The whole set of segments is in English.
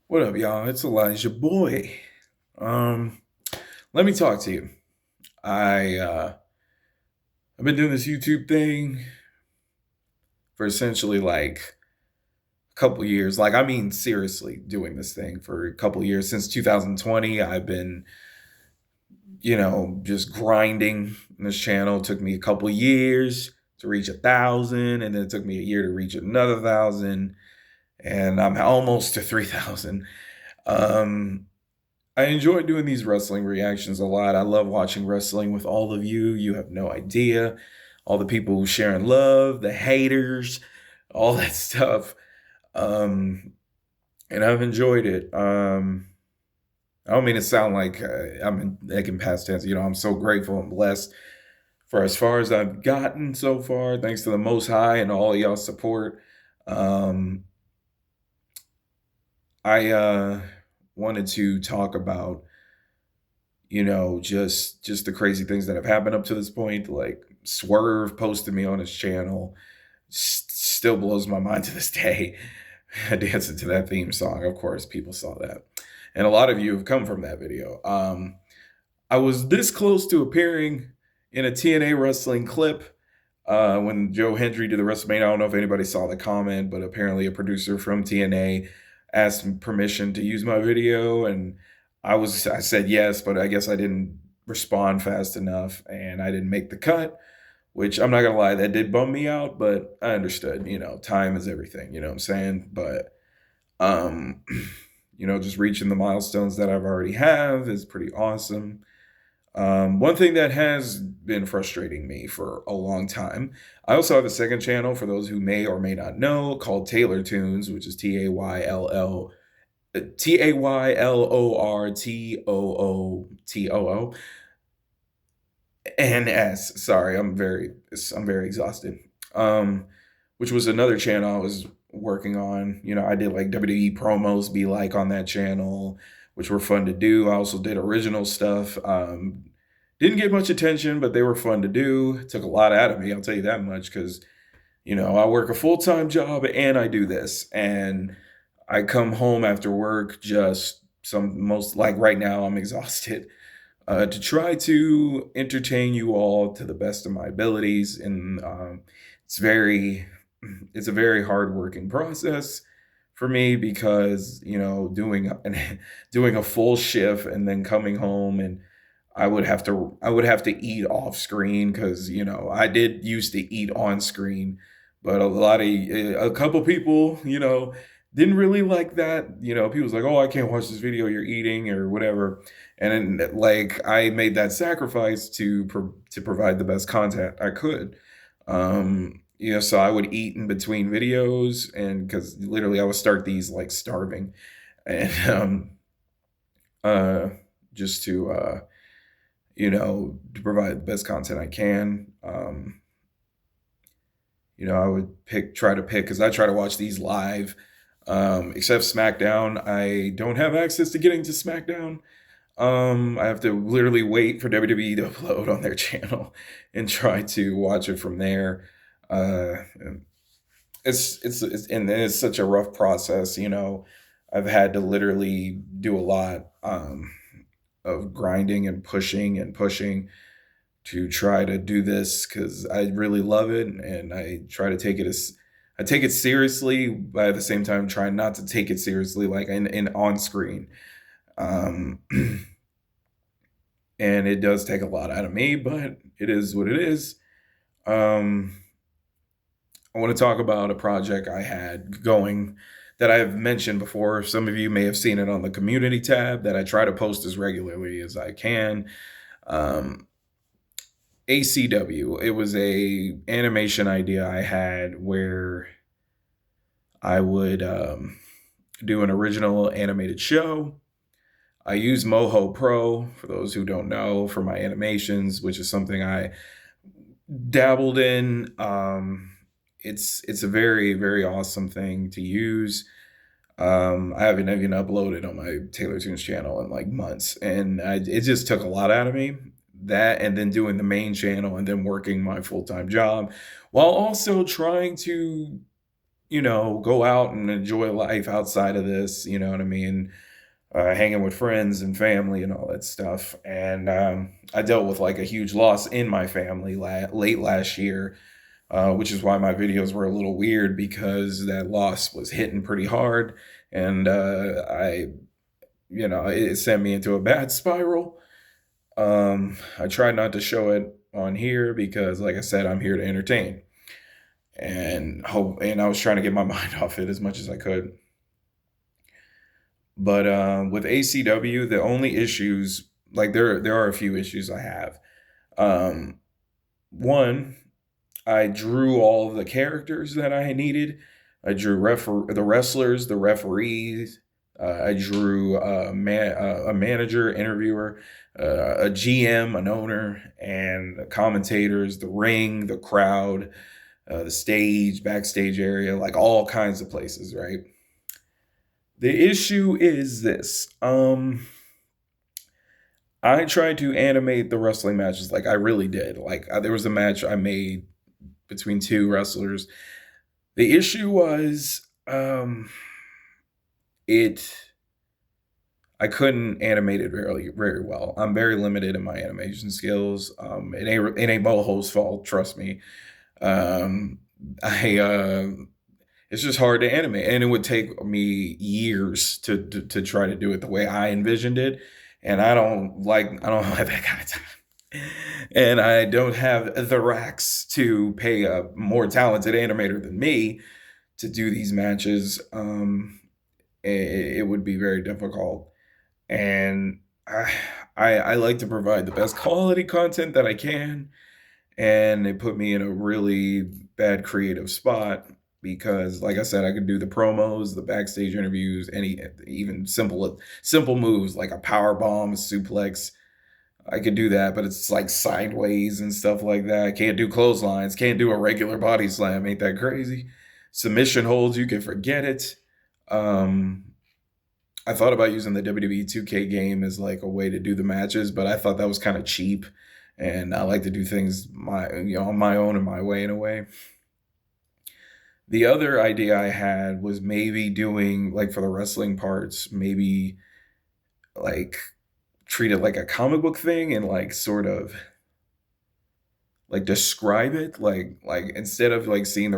What up, y'all? It's Elijah Boy. Um, Let me talk to you. I've been doing this YouTube thing for essentially like a couple years. Like, I mean, seriously, doing this thing for a couple years since 2020. I've been, just grinding in this channel. It took me a couple years to reach 1,000, and then it took me a year to reach another 1,000, and I'm almost to 3,000. Um, I enjoy doing these wrestling reactions a lot. I love watching wrestling with all of you. You have no idea. All the people who sharing love, the haters, all that stuff. Um, and I've enjoyed it. I don't mean to sound like like in past tense. I'm so grateful and blessed for as far as I've gotten so far, thanks to the Most High and all y'all support. Um, I wanted to talk about just the crazy things that have happened up to this point. Like Swerve posted me on his channel. Still blows my mind to this day. Dancing to that theme song. Of course, people saw that. And a lot of you have come from that video. I was this close to appearing in a TNA wrestling clip when Joe Hendry did the WrestleMania. I don't know if anybody saw the comment, but apparently a producer from TNA asked permission to use my video, and I said yes, but I guess I didn't respond fast enough, and I didn't make the cut. Which I'm not gonna lie, that did bum me out, but I understood. Time is everything. You know what I'm saying? But um, just reaching the milestones that I've already have is pretty awesome. One thing that has been frustrating me for a long time, I also have a second channel for those who may or may not know called Taylor Tunes, which is TAYLORTOOTOONS. Sorry, I'm very exhausted. Um, which was another channel I was working on. I did like WWE promos be like on that channel, which were fun to do. I also did original stuff. Didn't get much attention, but they were fun to do. Took a lot out of me, I'll tell you that much, because I work a full-time job and I do this. And I come home after work just some most like right now, I'm exhausted. To try to entertain you all to the best of my abilities. And it's very, it's a very hard-working process for me because doing a full shift and then coming home, and I would have to eat off screen because I did used to eat on screen, but a couple people didn't really like that. People was like, oh, I can't watch this video, you're eating or whatever. And then, like, I made that sacrifice to provide the best content I could. So I would eat in between videos, and because literally I would start these like starving, and uh, just to provide the best content I can. I would try to pick because I try to watch these live. Except SmackDown, I don't have access to getting to SmackDown. I have to literally wait for WWE to upload on their channel and try to watch it from there. And it's such a rough process. I've had to literally do a lot of grinding and pushing to try to do this because I really love it, and I take it seriously, but at the same time trying not to take it seriously, like in on screen. Um, and it does take a lot out of me, but it is what it is. Um, I want to talk about a project I had going that I've mentioned before. Some of you may have seen it on the community tab that I try to post as regularly as I can. Um, ACW. It was a animation idea I had where I would do an original animated show. I use Moho Pro, for those who don't know, for my animations, which is something I dabbled in. It's a very, very awesome thing to use. I haven't even uploaded on my Taylor Tunes channel in like months, and it just took a lot out of me. That, and then doing the main channel, and then working my full time job, while also trying to go out and enjoy life outside of this, you know what I mean? Hanging with friends and family and all that stuff. And I dealt with like a huge loss in my family late last year, which is why my videos were a little weird because that loss was hitting pretty hard. And it sent me into a bad spiral. I try not to show it on here because, like I said, I'm here to entertain and hope. And I was trying to get my mind off it as much as I could. But with ACW, the only issues, like there are a few issues I have. Um, One, I drew all of the characters that I needed. I drew the wrestlers, the referees. I drew a manager, interviewer, a GM, an owner, and the commentators, the ring, the crowd, the stage, backstage area, like all kinds of places, right? The issue is this. I tried to animate the wrestling matches, like I really did. Like there was a match I made between two wrestlers. The issue was it I couldn't animate it very well. I'm very limited in my animation skills. It ain't Moho's fault, trust me. Um I It's just hard to animate, and it would take me years to try to do it the way I envisioned it, and I don't have that kind of time, and I don't have the racks to pay a more talented animator than me to do these matches. It would be very difficult, and I like to provide the best quality content that I can, and it put me in a really bad creative spot because like I said, I could do the promos, the backstage interviews, any even simple moves like a power bomb, a suplex. I could do that, but it's like sideways and stuff like that. I can't do clotheslines, can't do a regular body slam. Ain't that crazy? Submission holds, you can forget it. Um, I thought about using the WWE 2K game as like a way to do the matches, but I thought that was kind of cheap, and I like to do things on my own and my way in a way. The other idea I had was maybe doing like for the wrestling parts, maybe like treat it like a comic book thing and like sort of like describe it like instead of like seeing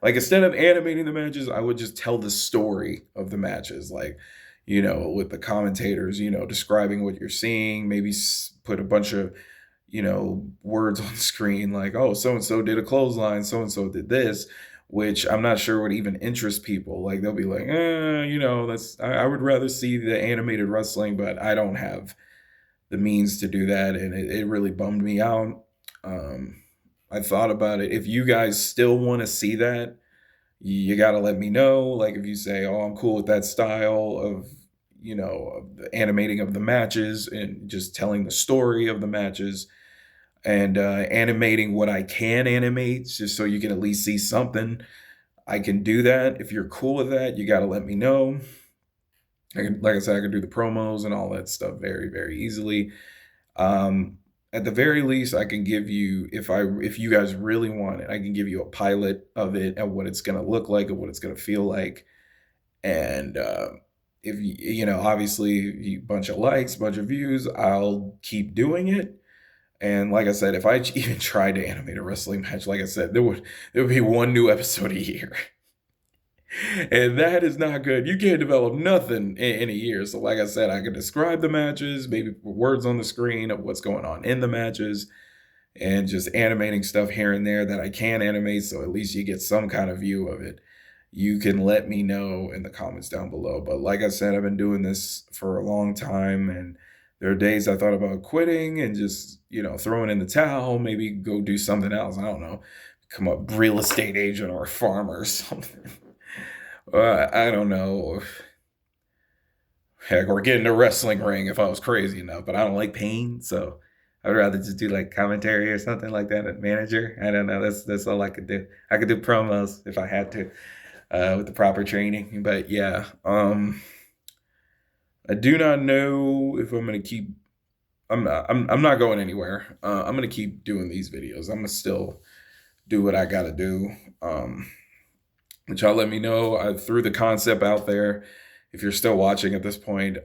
like instead of animating the matches, I would just tell the story of the matches, like with the commentators, describing what you're seeing, maybe put a bunch of words on the screen like, oh, so and so did a clothesline, so and so did this, which I'm not sure would even interest people. Like they'll be like, that's I would rather see the animated wrestling, but I don't have the means to do that, and it really bummed me out. Um, I thought about it. If you guys still want to see that, you got to let me know. Like if you say, "Oh, I'm cool with that style of the animating of the matches and just telling the story of the matches and animating what I can animate, just so you can at least see something." I can do that. If you're cool with that, you got to let me know. Like I said, I can do the promos and all that stuff very, very easily. Um, at the very least, I can give you, if you guys really want it, I can give you a pilot of it and what it's gonna look like and what it's gonna feel like. And if obviously, bunch of likes, bunch of views, I'll keep doing it. And like I said, if I even tried to animate a wrestling match, like I said, there would be one new episode a year. And that is not good. You can't develop nothing in a year. So, like I said, I could describe the matches, maybe put words on the screen of what's going on in the matches, and just animating stuff here and there that I can animate. So at least you get some kind of view of it. You can let me know in the comments down below. But like I said, I've been doing this for a long time, and there are days I thought about quitting and just throwing in the towel, maybe go do something else. I don't know, become a real estate agent or a farmer or something. I don't know. Heck, or get in a wrestling ring if I was crazy enough, but I don't like pain, so I'd rather just do like commentary or something like that. A manager, I don't know. That's all I could do. I could do promos if I had to, with the proper training. But yeah, I do not know if I'm gonna keep. I'm not going anywhere. I'm gonna keep doing these videos. I'm gonna still do what I gotta do. But y'all let me know. I threw the concept out there. If you're still watching at this point,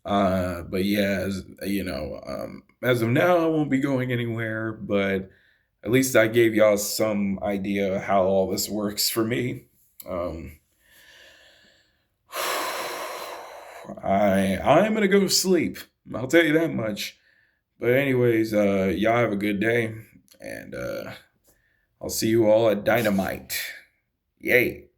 but yeah, as of now, I won't be going anywhere. But at least I gave y'all some idea of how all this works for me. Um, I'm gonna go to sleep. I'll tell you that much. But anyways, y'all have a good day, and I'll see you all at Dynamite. Yay!